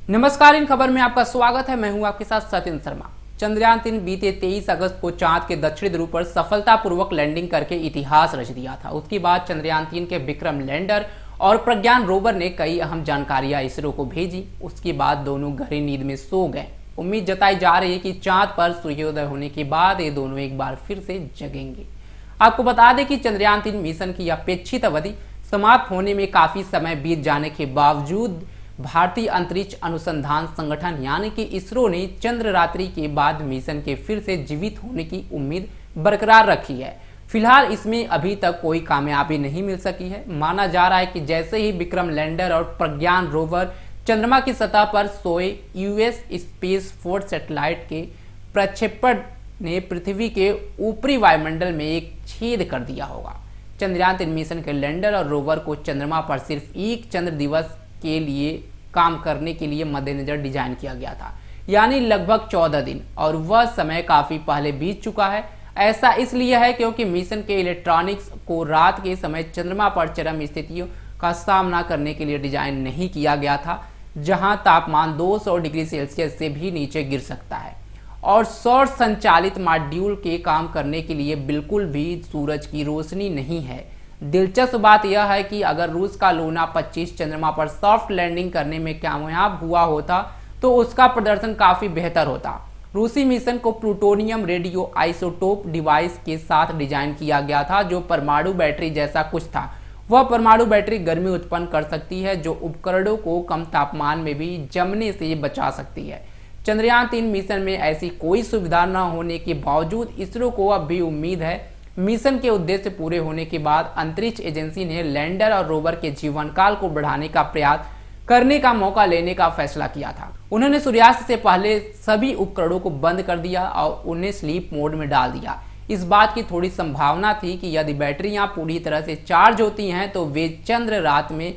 नमस्कार, इन खबर में आपका स्वागत है। मैं हूं आपके साथ सत्येंद्र शर्मा। चंद्रयान-3 बीते 23 अगस्त को चांद के दक्षिणी ध्रुव पर सफलतापूर्वक लैंडिंग करके इतिहास रच दिया था। उसके बाद चंद्रयान-3 के विक्रम लैंडर और प्रज्ञान रोवर ने कई अहम जानकारियां इसरो को भेजी। उसके बाद दोनों गहरी नींद में सो गए। उम्मीद जताई जा रही है कि चांद पर सूर्योदय होने के बाद ये दोनों एक बार फिर से जगेंगे। आपको बता दें कि चंद्रयान-3 मिशन की अपेक्षित अवधि समाप्त होने में काफी समय बीत जाने के बावजूद भारतीय अंतरिक्ष अनुसंधान संगठन यानी कि इसरो ने चंद्र रात्रि के बाद मिशन के फिर से जीवित होने की उम्मीद बरकरार रखी है। फिलहाल इसमें अभी तक कोई कामयाबी नहीं मिल सकी है। माना जा रहा है कि जैसे ही विक्रम लैंडर और प्रज्ञान रोवर चंद्रमा की सतह पर सोए, यूएस स्पेस फोर्स सैटेलाइट के प्रक्षेपण ने पृथ्वी के ऊपरी वायुमंडल में एक छेद कर दिया होगा। चंद्रयान-3 मिशन के लैंडर और रोवर को चंद्रमा पर सिर्फ एक चंद्र दिवस के लिए काम करने के लिए मद्देनजर डिजाइन किया गया था, यानी लगभग 14 दिन, और वह समय काफी पहले बीत चुका है। ऐसा इसलिए है क्योंकि मिशन के इलेक्ट्रॉनिक्स को रात के समय चंद्रमा पर चरम स्थितियों का सामना करने के लिए डिजाइन नहीं किया गया था, जहां तापमान 200 डिग्री सेल्सियस से भी नीचे गिर सकता है और सौर संचालित मॉड्यूल के काम करने के लिए बिल्कुल भी सूरज की रोशनी नहीं है। दिलचस्प बात यह है कि अगर रूस का लूना 25 चंद्रमा पर सॉफ्ट लैंडिंग करने में कामयाब हुआ होता तो उसका प्रदर्शन काफी बेहतर होता। रूसी मिशन को प्लूटोनियम रेडियो आइसोटोप डिवाइस के साथ डिजाइन किया गया था, जो परमाणु बैटरी जैसा कुछ था। वह परमाणु बैटरी गर्मी उत्पन्न कर सकती है, जो उपकरणों को कम तापमान में भी जमने से बचा सकती है। चंद्रयान-3 मिशन में ऐसी कोई सुविधा न होने के बावजूद इसरो को अब भी उम्मीद है। मिशन के उद्देश्य पूरे होने के बाद अंतरिक्ष एजेंसी ने लैंडर और रोवर के जीवन काल को बढ़ाने का प्रयास करने का मौका लेने का फैसला किया था। उन्होंने सूर्यास्त से पहले सभी उपकरणों को बंद कर दिया और उन्हें स्लीप मोड में डाल दिया। इस बात की थोड़ी संभावना थी कि यदि बैटरियां पूरी तरह से चार्ज होती हैं तो वे चंद्र रात में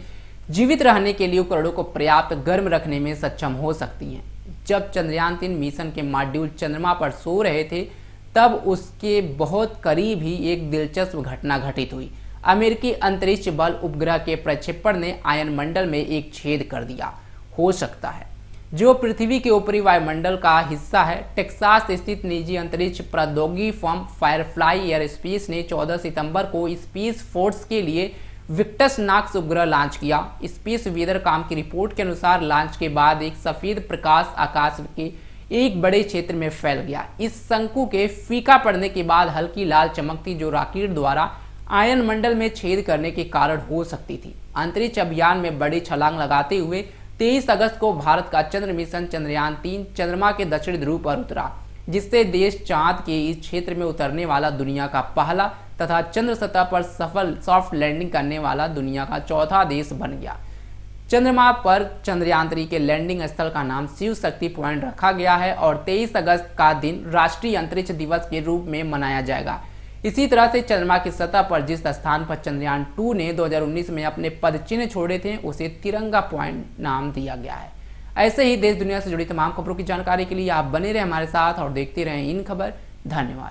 जीवित रहने के लिए उपकरणों को पर्याप्त गर्म रखने में सक्षम हो सकती हैं। जब चंद्रयान-3 मिशन के मॉड्यूल चंद्रमा पर सो रहे थे, तब उसके बहुत करीब ही एक दिलचस्प घटना घटित हुई। अमेरिकी अंतरिक्ष बल उपग्रह के प्रक्षेपण ने आयनमंडल में एक छेद कर दिया हो सकता है, जो पृथ्वी के ऊपरी वायुमंडल का हिस्सा है। टेक्सास स्थित निजी अंतरिक्ष प्रौद्योगिकी फर्म फायरफ्लाई एयरस्पेस ने 14 सितंबर को स्पेस फोर्स के लिए विक्टस नॉक्स उपग्रह लॉन्च किया। स्पेस वेदर कॉम की रिपोर्ट के अनुसार लॉन्च के बाद एक सफेद प्रकाश आकाश के एक बड़े क्षेत्र में फैल गया। इस शंकु के फीका पड़ने के बाद हल्की लाल चमक थी, जो रॉकेट द्वारा आयनमंडल में छेद करने के कारण हो सकती थी। अंतरिक्ष अभियान में बड़ी छलांग लगाते हुए 23 अगस्त को भारत का चंद्र मिशन चंद्रयान-3 चंद्रमा के दक्षिणी ध्रुव पर उतरा, जिससे देश चांद के इस क्षेत्र में उतरने वाला दुनिया का पहला तथा चंद्र सतह पर सफल सॉफ्ट लैंडिंग करने वाला दुनिया का चौथा देश बन गया। चंद्रमा पर चंद्रयान-3 के लैंडिंग स्थल का नाम शिव शक्ति पॉइंट रखा गया है और 23 अगस्त का दिन राष्ट्रीय अंतरिक्ष दिवस के रूप में मनाया जाएगा। इसी तरह से चंद्रमा की सतह पर जिस स्थान पर चंद्रयान-2 ने 2019 में अपने पदचिन्ह छोड़े थे, उसे तिरंगा पॉइंट नाम दिया गया है। ऐसे ही देश दुनिया से जुड़ी तमाम खबरों की जानकारी के लिए आप बने रहे हमारे साथ और देखते रहें इन खबर। धन्यवाद।